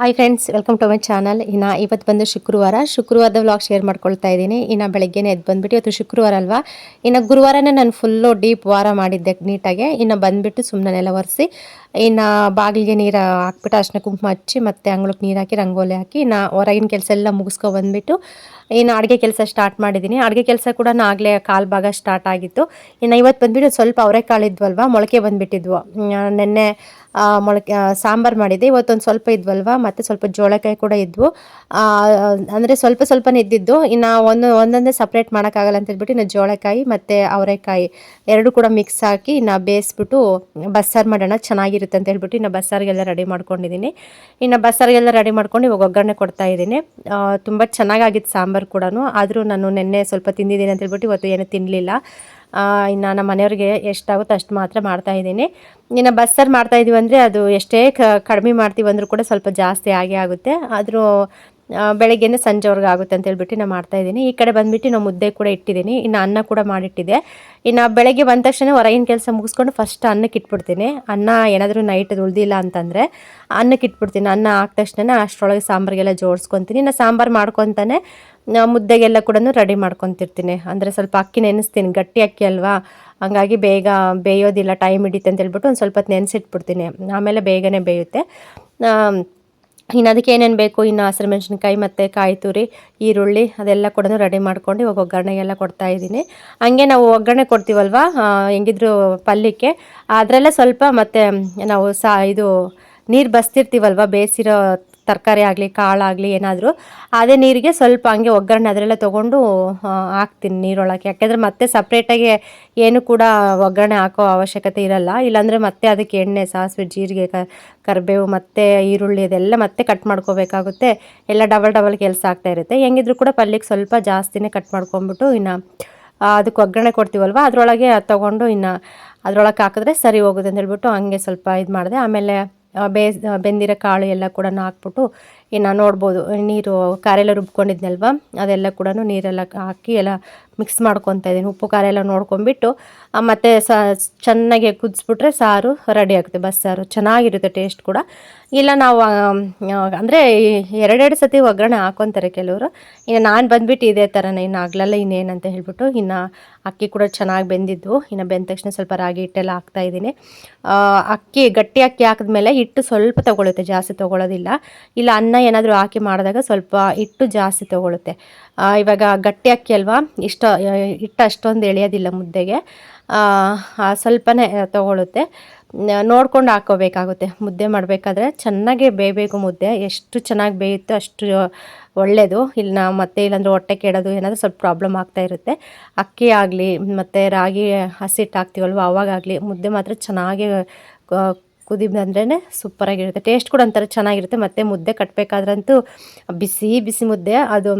Hi friends, welcome to my channel. ಇವತ್ತು ಬಂದು ಶುಕ್ರವಾರದ ವ್ಲಾಗ್ ಶೇರ್ ಮಾಡ್ಕೊಳ್ತಾ ಇದ್ದೀನಿ. ಬೆಳಗ್ಗೆನೇ ಎದ್ದು ಬಂದುಬಿಟ್ಟು ಇವತ್ತು ಶುಕ್ರವಾರ ಅಲ್ವಾ. ಗುರುವಾರನೇ ನಾನು ಫುಲ್ಲು ಡೀಪ್ ವಾರ ಮಾಡಿದ್ದೆ ನೀಟಾಗೆ. ಬಂದುಬಿಟ್ಟು ಸುಮ್ಮನೆ ನೆಲ ಒರೆಸಿ ಬಾಗಿಲಿಗೆ ನೀರು ಹಾಕ್ಬಿಟ್ಟು ಅರ್ಶಿನ ಕುಂಕುಮ ಹಚ್ಚಿ ಮತ್ತೆ ಅಂಗಳಕ್ಕೆ ನೀರು ಹಾಕಿ ರಂಗೋಲಿ ಹಾಕಿ ಹೊರಗಿನ ಕೆಲಸ ಎಲ್ಲ ಮುಗಿಸ್ಕೊ ಬಂದುಬಿಟ್ಟು ಅಡುಗೆ ಕೆಲಸ ಸ್ಟಾರ್ಟ್ ಮಾಡಿದ್ದೀನಿ. ಅಡುಗೆ ಕೆಲಸ ಕೂಡ ಆಗಲೇ ಕಾಲು ಭಾಗ ಸ್ಟಾರ್ಟ್ ಆಗಿತ್ತು. ಇವತ್ತು ಬಂದುಬಿಟ್ಟು ಸ್ವಲ್ಪ ಅವರೆಕಾಳು ಇದ್ವಲ್ವ, ಮೊಳಕೆ ಬಂದುಬಿಟ್ಟಿದ್ವು. ನೆನ್ನೆ ಮೊಳಕೆ ಸಾಂಬಾರು ಮಾಡಿದ್ದೆ. ಇವತ್ತೊಂದು ಸ್ವಲ್ಪ ಇದ್ವಲ್ವ, ಮತ್ತು ಸ್ವಲ್ಪ ಜೋಳಕಾಯಿ ಕೂಡ ಇದ್ವು. ಅಂದರೆ ಸ್ವಲ್ಪ ಸ್ವಲ್ಪನೇ ಇದ್ದಿದ್ದು. ಒಂದೊಂದೇ ಸಪ್ರೇಟ್ ಮಾಡೋಕ್ಕಾಗಲ್ಲ ಅಂತ ಹೇಳ್ಬಿಟ್ಟು ಜೋಳಕಾಯಿ ಮತ್ತು ಅವರೆಕಾಯಿ ಎರಡು ಕೂಡ ಮಿಕ್ಸ್ ಹಾಕಿ ಬೇಯಿಸ್ಬಿಟ್ಟು ಬಸ್ಸಾರು ಮಾಡೋಣ, ಚೆನ್ನಾಗಿರುತ್ತೆ ಅಂತ ಹೇಳ್ಬಿಟ್ಟು ಬಸ್ಸಾರಿಗೆಲ್ಲ ರೆಡಿ ಮಾಡ್ಕೊಂಡಿದ್ದೀನಿ. ಬಸ್ಸಾರಿಗೆಲ್ಲ ರೆಡಿ ಮಾಡ್ಕೊಂಡು ಇವಾಗ ಒಗ್ಗರಣೆ ಕೊಡ್ತಾ ಇದ್ದೀನಿ. ತುಂಬ ಚೆನ್ನಾಗಾಗಿತ್ತು ಸಾಂಬಾರು ಕೂಡ. ಆದರೂ ನಾನು ನೆನ್ನೆ ಸ್ವಲ್ಪ ತಿಂದಿದ್ದೀನಿ ಅಂತ ಹೇಳ್ಬಿಟ್ಟು ಇವತ್ತು ಏನೂ ತಿನ್ನಲಿಲ್ಲ. ನಮ್ಮ ಮನೆಯವ್ರಿಗೆ ಎಷ್ಟಾಗುತ್ತೋ ಅಷ್ಟು ಮಾತ್ರ ಮಾಡ್ತಾಯಿದ್ದೀನಿ. ಬಸ್ಸಾರು ಮಾಡ್ತಾಯಿದ್ದೀವಿ ಅಂದರೆ ಅದು ಎಷ್ಟೇ ಕಡಿಮೆ ಮಾಡ್ತೀವಿ ಅಂದರೂ ಕೂಡ ಸ್ವಲ್ಪ ಜಾಸ್ತಿ ಆಗೇ ಆಗುತ್ತೆ. ಆದರೂ ಬೆಳಗ್ಗೆನೇ ಸಂಜೆವರೆಗೆ ಆಗುತ್ತೆ ಅಂತ ಹೇಳ್ಬಿಟ್ಟು ಮಾಡ್ತಾಯಿದ್ದೀನಿ. ಈ ಕಡೆ ಬಂದುಬಿಟ್ಟು ಮುದ್ದೆ ಕೂಡ ಇಟ್ಟಿದ್ದೀನಿ. ಅನ್ನ ಕೂಡ ಮಾಡಿಟ್ಟಿದ್ದೆ. ಬೆಳಗ್ಗೆ ಬಂದ ತಕ್ಷಣ ಹೊರಗಿನ ಕೆಲಸ ಮುಗಿಸ್ಕೊಂಡು ಫಸ್ಟ್ ಅನ್ನಕ್ಕೆ ಇಟ್ಬಿಡ್ತೀನಿ. ಅನ್ನ ಏನಾದರೂ ನೈಟ್ ಉಳಿದಿಲ್ಲ ಅಂತಂದರೆ ಅನ್ನಕ್ಕೆ ಇಟ್ಬಿಡ್ತೀನಿ. ಅನ್ನ ಹಾಕಿದ ತಕ್ಷಣ ಅಷ್ಟರೊಳಗೆ ಸಾಂಬಾರಿಗೆಲ್ಲ ಜೋಡಿಸ್ಕೊತೀನಿ. ಸಾಂಬಾರು ಮಾಡ್ಕೊತಾನೆ ಮುದ್ದೆಗೆಲ್ಲ ಕೂಡ ರೆಡಿ ಮಾಡ್ಕೊತಿರ್ತೀನಿ. ಅಂದರೆ ಸ್ವಲ್ಪ ಅಕ್ಕಿ ನೆನೆಸ್ತೀನಿ, ಗಟ್ಟಿ ಅಕ್ಕಿ ಅಲ್ವಾ, ಹಂಗಾಗಿ ಬೇಗ ಬೇಯೋದಿಲ್ಲ, ಟೈಮ್ ಹಿಡಿತೆ ಅಂತ ಹೇಳ್ಬಿಟ್ಟು ಒಂದು ಸ್ವಲ್ಪ ಹೊತ್ತು ನೆನೆಸಿಟ್ಬಿಡ್ತೀನಿ. ಆಮೇಲೆ ಬೇಗನೆ ಬೇಯುತ್ತೆ. ಅದಕ್ಕೆ ಏನೇನು ಬೇಕು, ಹಸಿರು ಮೆಣಸಿನ್ಕಾಯಿ ಮತ್ತು ಕಾಯಿ ತುರಿ, ಈರುಳ್ಳಿ ಅದೆಲ್ಲ ಕೂಡ ರೆಡಿ ಮಾಡ್ಕೊಂಡು ಇವಾಗ ಒಗ್ಗರಣೆಗೆಲ್ಲ ಕೊಡ್ತಾಯಿದ್ದೀನಿ. ಹಂಗೆ ನಾವು ಒಗ್ಗರಣೆ ಕೊಡ್ತೀವಲ್ವ, ಹೆಂಗಿದ್ರು ಪಲ್ಯಕ್ಕೆ ಅದರಲ್ಲೇ ಸ್ವಲ್ಪ ಮತ್ತು ನಾವು ನೀರು ಬಸ್ತಿರ್ತೀವಲ್ವ, ಬೇಯಿಸಿರೋ ತರಕಾರಿ ಆಗಲಿ ಕಾಳಾಗಲಿ ಏನಾದರೂ ಅದೇ ನೀರಿಗೆ ಸ್ವಲ್ಪ ಹಂಗೆ ಒಗ್ಗರಣೆ ಅದರೆಲ್ಲ ತೊಗೊಂಡು ಹಾಕ್ತೀನಿ ನೀರೊಳಗೆ. ಯಾಕೆಂದರೆ ಮತ್ತೆ ಸಪ್ರೇಟಾಗಿ ಏನು ಕೂಡ ಒಗ್ಗರಣೆ ಹಾಕೋ ಅವಶ್ಯಕತೆ ಇರಲ್ಲ. ಇಲ್ಲಾಂದರೆ ಮತ್ತೆ ಅದಕ್ಕೆ ಎಣ್ಣೆ, ಸಾಸಿವೆ, ಜೀರಿಗೆ, ಕರಿಬೇವು ಮತ್ತು ಈರುಳ್ಳಿ ಅದೆಲ್ಲ ಮತ್ತೆ ಕಟ್ ಮಾಡ್ಕೋಬೇಕಾಗುತ್ತೆ. ಎಲ್ಲ ಡಬಲ್ ಕೆಲಸ ಆಗ್ತಾಯಿರುತ್ತೆ. ಹೆಂಗಿದ್ರು ಕೂಡ ಪಲ್ಯಕ್ಕೆ ಸ್ವಲ್ಪ ಜಾಸ್ತಿನೇ ಕಟ್ ಮಾಡ್ಕೊಂಬಿಟ್ಟು ಅದಕ್ಕೆ ಒಗ್ಗರಣೆ ಕೊಡ್ತೀವಲ್ವ ಅದರೊಳಗೆ ತೊಗೊಂಡು ಅದರೊಳಗೆ ಹಾಕಿದ್ರೆ ಸರಿ ಹೋಗುತ್ತೆ ಅಂತ ಹೇಳ್ಬಿಟ್ಟು ಹಂಗೆ ಸ್ವಲ್ಪ ಇದು ಮಾಡಿದೆ. ಆಮೇಲೆ ಬೆಂದಿರೋ ಕಾಳು ಎಲ್ಲ ಕೂಡ ಹಾಕ್ಬಿಟ್ಟು ನೋಡ್ಬೋದು ನೀರು ಖಾರ ಎಲ್ಲ ರುಬ್ಕೊಂಡಿದ್ನಲ್ವ ಅದೆಲ್ಲ ಕೂಡ ನೀರೆಲ್ಲ ಹಾಕಿ ಎಲ್ಲ ಮಿಕ್ಸ್ ಮಾಡ್ಕೊತಾ ಇದ್ದೀನಿ. ಉಪ್ಪು ಖಾರ ಎಲ್ಲ ನೋಡ್ಕೊಂಬಿಟ್ಟು ಮತ್ತು ಚೆನ್ನಾಗಿ ಕುದಿಸ್ಬಿಟ್ರೆ ಸಾರು ರೆಡಿ ಆಗುತ್ತೆ. ಬಸ್ಸಾರು ಚೆನ್ನಾಗಿರುತ್ತೆ, ಟೇಸ್ಟ್ ಕೂಡ. ಇಲ್ಲ ನಾವು ಅಂದರೆ ಎರಡೆರಡು ಸತಿ ಒಗ್ಗರಣೆ ಹಾಕ್ಕೊತಾರೆ ಕೆಲವರು. ನಾನು ಬಂದುಬಿಟ್ಟು ಇದೇ ಥರನೇ, ಆಗಲಲ್ಲ ಇನ್ನೇನಂತ ಹೇಳ್ಬಿಟ್ಟು ಅಕ್ಕಿ ಕೂಡ ಚೆನ್ನಾಗಿ ಬೆಂದಿದ್ವು. ಬೆಂದ ತಕ್ಷಣ ಸ್ವಲ್ಪ ರಾಗಿ ಹಿಟ್ಟೆಲ್ಲ ಹಾಕ್ತಾಯಿದ್ದೀನಿ. ಅಕ್ಕಿ ಗಟ್ಟಿ ಅಕ್ಕಿ ಹಾಕಿದ್ಮೇಲೆ ಹಿಟ್ಟು ಸ್ವಲ್ಪ ತೊಗೊಳುತ್ತೆ, ಜಾಸ್ತಿ ತೊಗೊಳ್ಳೋದಿಲ್ಲ. ಇಲ್ಲ ಅನ್ನ ಏನಾದರೂ ಹಾಕಿ ಮಾಡಿದಾಗ ಸ್ವಲ್ಪ ಹಿಟ್ಟು ಜಾಸ್ತಿ ತೊಗೊಳುತ್ತೆ. ಇವಾಗ ಗಟ್ಟಿ ಅಕ್ಕಿ ಅಲ್ವಾ, ಹಿಟ್ಟು ಅಷ್ಟೊಂದು ಎಳೆಯೋದಿಲ್ಲ ಮುದ್ದೆಗೆ, ಸ್ವಲ್ಪನೇ ತೊಗೊಳುತ್ತೆ. ನೋಡ್ಕೊಂಡು ಹಾಕ್ಕೋಬೇಕಾಗುತ್ತೆ. ಮುದ್ದೆ ಮಾಡಬೇಕಾದ್ರೆ ಚೆನ್ನಾಗೇ ಬೇಯಬೇಕು ಮುದ್ದೆ. ಎಷ್ಟು ಚೆನ್ನಾಗಿ ಬೇಯುತ್ತೋ ಅಷ್ಟು ಒಳ್ಳೆಯದು. ಇಲ್ಲಾಂದರೆ ಹೊಟ್ಟೆ ಕೆಡೋದು ಏನಾದರೂ ಸ್ವಲ್ಪ ಪ್ರಾಬ್ಲಮ್ ಆಗ್ತಾ ಇರುತ್ತೆ. ಅಕ್ಕಿ ಆಗಲಿ ಮತ್ತು ರಾಗಿ ಹಸಿಟ್ಟು ಹಾಕ್ತೀವಲ್ವ ಅವಾಗಲಿ ಮುದ್ದೆ ಮಾತ್ರ ಚೆನ್ನಾಗಿ ಕುದಿ ಬಂದ್ರೇ ಸೂಪರಾಗಿರುತ್ತೆ. ಟೇಸ್ಟ್ ಕೂಡ ಒಂಥರ ಚೆನ್ನಾಗಿರುತ್ತೆ. ಮತ್ತು ಮುದ್ದೆ ಕಟ್ಟಬೇಕಾದ್ರಂತೂ ಬಿಸಿ ಬಿಸಿ ಮುದ್ದೆ, ಅದು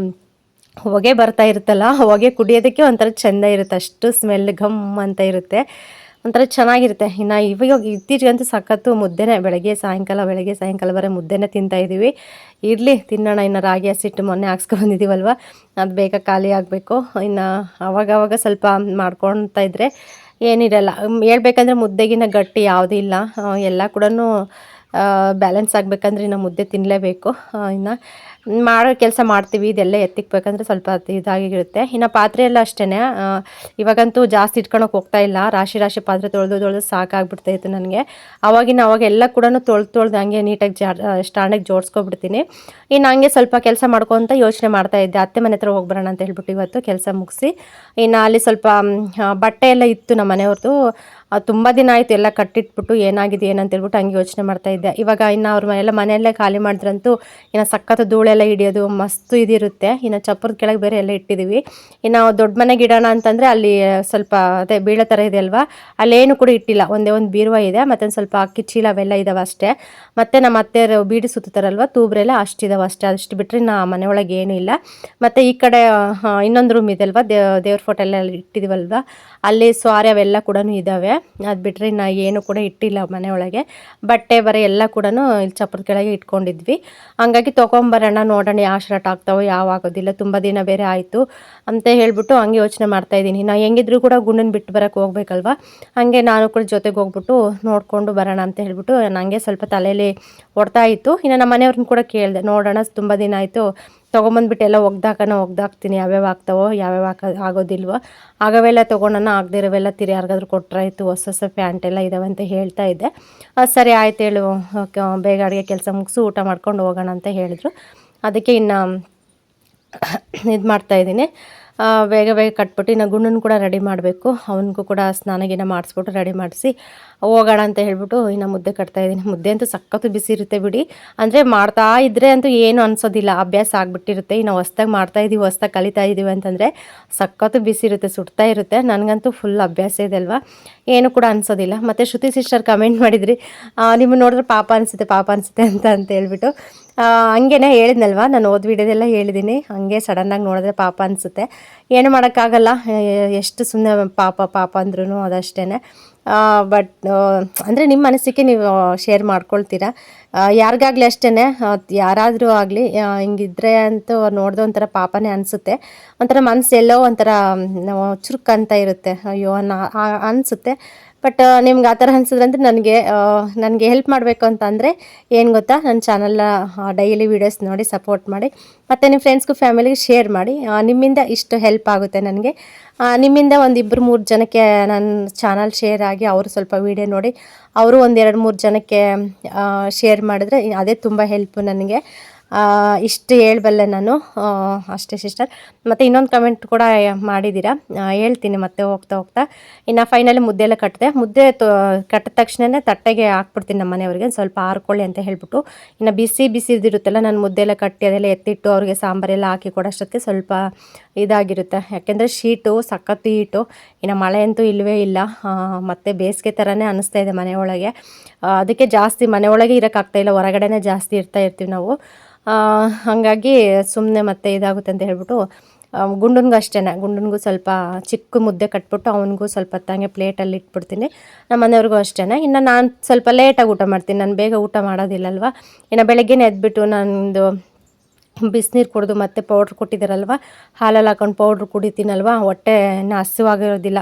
ಹೊಗೆ ಬರ್ತಾ ಇರುತ್ತಲ್ಲ, ಹೊಗೆ ಕುಡಿಯೋದಕ್ಕೆ ಒಂಥರ ಚೆಂದ ಇರುತ್ತೆ. ಅಷ್ಟು ಸ್ಮೆಲ್ ಘಮ್ ಅಂತ ಇರುತ್ತೆ, ಒಂಥರ ಚೆನ್ನಾಗಿರುತ್ತೆ. ಇವಾಗ ಇತ್ತೀಚೆಗಂತೂ ಸಖತ್ತು ಮುದ್ದೆನೇ, ಬೆಳಗ್ಗೆ ಸಾಯಂಕಾಲ ಬರೀ ಮುದ್ದೆನೇ ತಿಂತಾಯಿದ್ದೀವಿ. ಇರಲಿ ತಿನ್ನೋಣ. ರಾಗಿ ಹಸಿಟ್ಟು ಮೊನ್ನೆ ಹಾಕ್ಸ್ಕೊಂಡಿದ್ದೀವಲ್ವ, ಅದು ಬೇಗ ಖಾಲಿ ಆಗಬೇಕು. ಅವಾಗವಾಗ ಸ್ವಲ್ಪ ಮಾಡ್ಕೊತಾ ಇದ್ದರೆ ಏನಿರಲ್ಲ. ಹೇಳ್ಬೇಕಂದ್ರೆ ಮುದ್ದೆಗಿನ ಗಟ್ಟಿ ಯಾವುದೂ ಇಲ್ಲ. ಎಲ್ಲ ಕೂಡ ಬ್ಯಾಲೆನ್ಸ್ ಆಗಬೇಕಂದ್ರೆ ಮುದ್ದೆ ತಿನ್ನಲೇಬೇಕು. ಮಾಡೋ ಕೆಲಸ ಮಾಡ್ತೀವಿ, ಇದೆಲ್ಲ ಎತ್ತಿಕ್ಬೇಕಂದ್ರೆ ಸ್ವಲ್ಪ ಇದಾಗಿರುತ್ತೆ. ಪಾತ್ರೆ ಎಲ್ಲ ಅಷ್ಟೇ, ಇವಾಗಂತೂ ಜಾಸ್ತಿ ಇಟ್ಕೊಳಕ್ಕೆ ಹೋಗ್ತಾ ಇಲ್ಲ. ರಾಶಿ ಪಾತ್ರೆ ತೊಳೆದು ಸಾಕಾಗ್ಬಿಡ್ತಾಯಿತ್ತು ನನಗೆ. ಅವಾಗೆಲ್ಲ ಕೂಡ ತೊಳೆದು ಹಂಗೆ ನೀಟಾಗಿ ಸ್ಟ್ಯಾಂಡಿಗೆ ಜೋಡಿಸ್ಕೊಬಿಡ್ತೀನಿ. ಹಂಗೆ ಸ್ವಲ್ಪ ಕೆಲಸ ಮಾಡ್ಕೊತ ಯೋಚನೆ ಮಾಡ್ತಾಯಿದ್ದೆ, ಅತ್ತೆ ಮನೆ ಹತ್ರ ಹೋಗ್ಬರೋಣ ಅಂತ ಹೇಳ್ಬಿಟ್ಟು ಇವತ್ತು ಕೆಲಸ ಮುಗಿಸಿ. ಅಲ್ಲಿ ಸ್ವಲ್ಪ ಬಟ್ಟೆ ಎಲ್ಲ ಇತ್ತು ನಮ್ಮ ಮನೆಯವ್ರದ್ದು, ತುಂಬ ದಿನ ಆಯಿತು ಎಲ್ಲ ಕಟ್ಟಿಟ್ಬಿಟ್ಟು ಏನಾಗಿದೆ ಏನಂತ ಹೇಳ್ಬಿಟ್ಟು ಹಂಗೆ ಯೋಚನೆ ಮಾಡ್ತಾಯಿದ್ದೆ. ಇವಾಗ ಅವ್ರ ಮನೆಯಲ್ಲೇ ಖಾಲಿ ಮಾಡಿದ್ರಂತೂ ಸಖತ್ತು ಧೂಳೆಲ್ಲ ಹಿಡಿಯೋದು ಮಸ್ತು ಇದಿರುತ್ತೆ. ಚಪ್ಪರದ ಕೆಳಗೆ ಬೇರೆ ಎಲ್ಲ ಇಟ್ಟಿದ್ದೀವಿ. ದೊಡ್ಡ ಮನೆಗೆ ಇಡೋಣ ಅಂತಂದರೆ ಅಲ್ಲಿ ಸ್ವಲ್ಪ ಅದೇ ಬೀಳೋ ಥರ ಇದೆ ಅಲ್ವಾ, ಅಲ್ಲೇನು ಕೂಡ ಇಟ್ಟಿಲ್ಲ. ಒಂದೇ ಒಂದು ಬೀರುವ ಇದೆ, ಮತ್ತೊಂದು ಸ್ವಲ್ಪ ಅಕ್ಕಿ ಚೀಲ ಅವೆಲ್ಲ ಇದ್ದಾವೆ ಅಷ್ಟೇ. ಮತ್ತು ನಮ್ಮ ಅತ್ತೆಯರು ಬೀಡಿ ಸುತ್ತಾರಲ್ವ ತೂಬ್ರೆಲ್ಲ ಅಷ್ಟಿದಾವೆ ಅಷ್ಟೇ. ಅಷ್ಟು ಬಿಟ್ಟರೆ ಮನೆಯೊಳಗೆ ಏನೂ ಇಲ್ಲ. ಮತ್ತು ಈ ಕಡೆ ಇನ್ನೊಂದು ರೂಮ್ ಇದೆ ಅಲ್ವಾ, ದೇವ್ರ ಫೋಟೋ ಎಲ್ಲ ಇಟ್ಟಿದ್ದೀವಲ್ವ, ಅಲ್ಲಿ ಸ್ವಾರೆ ಅವೆಲ್ಲ ಕೂಡ ಇದ್ದಾವೆ. ಅದು ಬಿಟ್ಟರೆ ನಾ ಏನು ಕೂಡ ಇಟ್ಟಿಲ್ಲ ಮನೆಯೊಳಗೆ. ಬಟ್ಟೆ ಬರೆ ಎಲ್ಲ ಕೂಡ ಇಲ್ಲಿ ಚಪ್ಪರದ ಕೆಳಗೆ ಇಟ್ಕೊಂಡಿದ್ವಿ. ಹಂಗಾಗಿ ತೊಗೊಂಬರೋಣ ನೋಡೋಣ ಯಾವ ಶರ್ಟ್ ಆಗ್ತಾವೋ ಯಾವ ಆಗೋದಿಲ್ಲ, ತುಂಬ ದಿನ ಬೇರೆ ಆಯಿತು ಅಂತ ಹೇಳ್ಬಿಟ್ಟು ಹಂಗೆ ಯೋಚನೆ ಮಾಡ್ತಾಯಿದ್ದೀನಿ. ನಾ ಹೆಂಗಿದ್ರು ಕೂಡ ಗುಂಡನ್ನ ಬಿಟ್ಟು ಬರೋಕ್ಕೆ ಹೋಗ್ಬೇಕಲ್ವ, ಹಾಗೆ ನಾನು ಕೂಡ ಜೊತೆಗೆ ಹೋಗ್ಬಿಟ್ಟು ನೋಡಿಕೊಂಡು ಬರೋಣ ಅಂತ ಹೇಳ್ಬಿಟ್ಟು ನನಗೆ ಸ್ವಲ್ಪ ತಲೆಯಲ್ಲಿ ಓಡ್ತಾ ಇತ್ತು. ಇನ್ನು ನಮ್ಮ ಮನೆಯವ್ರನ್ನ ಕೂಡ ಕೇಳಿದೆ, ನೋಡೋಣ ತುಂಬ ದಿನ ಆಯಿತು ತೊಗೊಂಬಂದ್ಬಿಟ್ಟು ಎಲ್ಲ ಒಗ್ದಾಕ್ತೀನಿ, ಯಾವ್ಯಾವ ಆಗ್ತಾವೋ ಯಾವ್ಯಾವ ಆಗೋದಿಲ್ವೋ, ಆಗವೆಲ್ಲ ತೊಗೊಳೋಣ, ಆಗದೆ ಇರೋವೆಲ್ಲ ತಿರಿ ಯಾರಿಗಾದ್ರೂ ಕೊಟ್ಟರಾಯ್ತು, ಹೊಸ ಪ್ಯಾಂಟ್ ಎಲ್ಲ ಇದ್ದಾವೆ ಅಂತ ಹೇಳ್ತಾ ಇದ್ದೆ. ಸರಿ ಆಯ್ತು ಹೇಳು, ಬೇಗ ಅಡುಗೆ ಕೆಲಸ ಮುಗಿಸು ಊಟ ಮಾಡ್ಕೊಂಡು ಹೋಗೋಣ ಅಂತ ಹೇಳಿದ್ರು. ಅದಕ್ಕೆ ಇನ್ನು ಇದು ಮಾಡ್ತಾಯಿದ್ದೀನಿ, ಬೇಗ ಕಟ್ಬಿಟ್ಟು ಇನ್ನು ಗುಂಡನ್ನು ಕೂಡ ರೆಡಿ ಮಾಡಬೇಕು. ಅವನಿಗೂ ಕೂಡ ಸ್ನಾನ ಮಾಡಿಸ್ಬಿಟ್ಟು ರೆಡಿ ಮಾಡಿಸಿ ಹೋಗೋಣ ಅಂತ ಹೇಳ್ಬಿಟ್ಟು ಇನ್ನು ಮುದ್ದೆ ಕಟ್ತಾಯಿದ್ದೀನಿ. ಮುದ್ದೆ ಅಂತೂ ಸಖತ್ತು ಬಿಸಿ ಇರುತ್ತೆ ಬಿಡಿ, ಅಂದರೆ ಮಾಡ್ತಾ ಇದ್ದರೆ ಅಂತೂ ಏನು ಅನಿಸೋದಿಲ್ಲ, ಅಭ್ಯಾಸ ಆಗಿಬಿಟ್ಟಿರುತ್ತೆ. ಇನ್ನು ಹೊಸ್ದಾಗಿ ಮಾಡ್ತಾಯಿದ್ದೀವಿ, ಹೊಸ್ದಾಗಿ ಕಲಿತಾ ಇದ್ದೀವಿ ಅಂತಂದರೆ ಸಖತ್ತು ಬಿಸಿ ಇರುತ್ತೆ, ಸುಡ್ತಾ ಇರುತ್ತೆ. ನನಗಂತೂ ಫುಲ್ ಅಭ್ಯಾಸ ಇದೆ ಅಲ್ವಾ, ಏನು ಕೂಡ ಅನಿಸೋದಿಲ್ಲ. ಮತ್ತು ಶ್ರುತಿ ಸಿಸ್ಟರ್ ಕಮೆಂಟ್ ಮಾಡಿದ್ರಿ, ನಿಮ್ಮನ್ನು ನೋಡಿದ್ರೆ ಪಾಪ ಅನಿಸುತ್ತೆ ಅಂತ ಹೇಳ್ಬಿಟ್ಟು. ಹಂಗೇ ಹೇಳಿದ್ನಲ್ವ, ನಾನು ಓದ್ ವಿಡಿಯೋದೆಲ್ಲ ಹೇಳಿದ್ದೀನಿ, ಹಾಗೆ ಸಡನ್ನಾಗಿ ನೋಡಿದ್ರೆ ಪಾಪ ಅನಿಸುತ್ತೆ. ಏನು ಮಾಡೋಕ್ಕಾಗಲ್ಲ, ಎಷ್ಟು ಸುಮ್ಮನೆ ಪಾಪ ಅಂದ್ರೂ ಅದಷ್ಟೇ. ಬಟ್ ಅಂದರೆ ನಿಮ್ಮ ಅನಿಸಿಕೆ ನೀವು ಶೇರ್ ಮಾಡ್ಕೊಳ್ತೀರಾ, ಯಾರಿಗಾಗಲಿ ಅಷ್ಟೇ, ಯಾರಾದರೂ ಆಗಲಿ ಹಿಂಗಿದ್ರೆ ಅಂತೂ ನೋಡಿದ್ರೆ ಒಂಥರ ಪಾಪನೇ ಅನಿಸುತ್ತೆ. ಒಂಥರ ಮನಸ್ಸು ಎಲ್ಲೋ ಒಂಥರ ಚುರುಕಂತ ಇರುತ್ತೆ, ಅಯ್ಯೋ ಅನಿಸುತ್ತೆ. ಬಟ್ ನಿಮ್ಗೆ ಆ ಥರ ಅನಿಸಿದ್ರಂದ್ರೆ ನನಗೆ ಹೆಲ್ಪ್ ಮಾಡಬೇಕು ಅಂತಂದರೆ ಏನು ಗೊತ್ತಾ, ನನ್ನ ಚಾನಲ್ನ ಡೈಲಿ ವೀಡಿಯೋಸ್ ನೋಡಿ ಸಪೋರ್ಟ್ ಮಾಡಿ, ಮತ್ತು ನಿಮ್ಮ ಫ್ರೆಂಡ್ಸ್ಗೂ ಫ್ಯಾಮಿಲಿಗೆ ಶೇರ್ ಮಾಡಿ. ನಿಮ್ಮಿಂದ ಇಷ್ಟು ಹೆಲ್ಪ್ ಆಗುತ್ತೆ ನನಗೆ. ನಿಮ್ಮಿಂದ ಒಂದು 2-3 ಜನಕ್ಕೆ ನನ್ನ ಚಾನಲ್ ಶೇರ್ ಆಗಿ ಅವರು ಸ್ವಲ್ಪ ವೀಡಿಯೋ ನೋಡಿ ಅವರು 1-2-3 ಜನಕ್ಕೆ ಶೇರ್ ಮಾಡಿದ್ರೆ ಅದೇ ತುಂಬ ಹೆಲ್ಪು ನನಗೆ. ಇಷ್ಟು ಹೇಳ್ಬಲ್ಲೆ ನಾನು, ಅಷ್ಟೇ ಸಿಸ್ಟರ್. ಮತ್ತು ಇನ್ನೊಂದು ಕಮೆಂಟ್ ಕೂಡ ಮಾಡಿದ್ದೀರಾ, ಹೇಳ್ತೀನಿ ಮತ್ತೆ ಹೋಗ್ತಾ. ಇನ್ನು ಫೈನಲಿ ಮುದ್ದೆ ಎಲ್ಲ ಮುದ್ದೆ ಕಟ್ಟಿದ ತಕ್ಷಣ ತಟ್ಟೆಗೆ ಹಾಕ್ಬಿಡ್ತೀನಿ ನಮ್ಮ ಮನೆಯವ್ರಿಗೆ, ಸ್ವಲ್ಪ ಆರ್ಕೊಳ್ಳಿ ಅಂತ ಹೇಳ್ಬಿಟ್ಟು. ಇನ್ನು ಬಿಸಿ ಇದಿರುತ್ತಲ್ಲ, ನಾನು ಮುದ್ದೆ ಎಲ್ಲ ಕಟ್ಟಿ ಅದೆಲ್ಲ ಎತ್ತಿಟ್ಟು ಅವ್ರಿಗೆ ಸಾಂಬಾರೆಲ್ಲ ಹಾಕಿ ಕೊಡೋಷ್ಟಕ್ಕೆ ಸ್ವಲ್ಪ ಇದಾಗಿರುತ್ತೆ. ಯಾಕೆಂದರೆ ಶೀಟು ಸಖತ್ತು ಹೀಟು, ಇನ್ನು ಮಳೆ ಅಂತೂ ಇಲ್ಲವೇ ಇಲ್ಲ, ಮತ್ತು ಬೇಸಿಗೆ ಥರನೇ ಅನ್ನಿಸ್ತಾ ಇದೆ ಮನೆಯೊಳಗೆ. ಅದಕ್ಕೆ ಜಾಸ್ತಿ ಮನೆಯೊಳಗೆ ಇರೋಕ್ಕಾಗ್ತಾಯಿಲ್ಲ, ಹೊರಗಡೆನೇ ಜಾಸ್ತಿ ಇರ್ತೀವಿ ನಾವು. ಹಾಗಾಗಿ ಸುಮ್ಮನೆ ಮತ್ತೆ ಇದಾಗುತ್ತೆ ಅಂತ ಹೇಳ್ಬಿಟ್ಟು ಗುಂಡನ್ಗೂ ಅಷ್ಟೇ, ಗುಂಡನ್ಗೂ ಸ್ವಲ್ಪ ಚಿಕ್ಕ ಮುದ್ದೆ ಕಟ್ಬಿಟ್ಟು ಅವನಿಗೂ ಸ್ವಲ್ಪ ಹೊತ್ತಂಗೆ ಪ್ಲೇಟಲ್ಲಿ ಇಟ್ಬಿಡ್ತೀನಿ. ನಮ್ಮ ಮನೆಯವ್ರಿಗೂ ಅಷ್ಟೇ. ಇನ್ನು ನಾನು ಸ್ವಲ್ಪ ಲೇಟಾಗಿ ಊಟ ಮಾಡ್ತೀನಿ, ನಾನು ಬೇಗ ಊಟ ಮಾಡೋದಿಲ್ಲಲ್ವ. ಇನ್ನು ಬೆಳಗ್ಗೆನೇ ಎದ್ಬಿಟ್ಟು ನಂದು ಬಿಸಿನೀರು ಕುಡಿದು ಮತ್ತೆ ಪೌಡ್ರ್ ಕೊಟ್ಟಿದ್ದಾರಲ್ವ, ಹಾಲಲ್ಲಿ ಹಾಕೊಂಡು ಪೌಡ್ರ್ ಕುಡಿತೀನಲ್ವ, ಹೊಟ್ಟೆ ಇನ್ನೂ ಹಸಿವಾಗಿರೋದಿಲ್ಲ.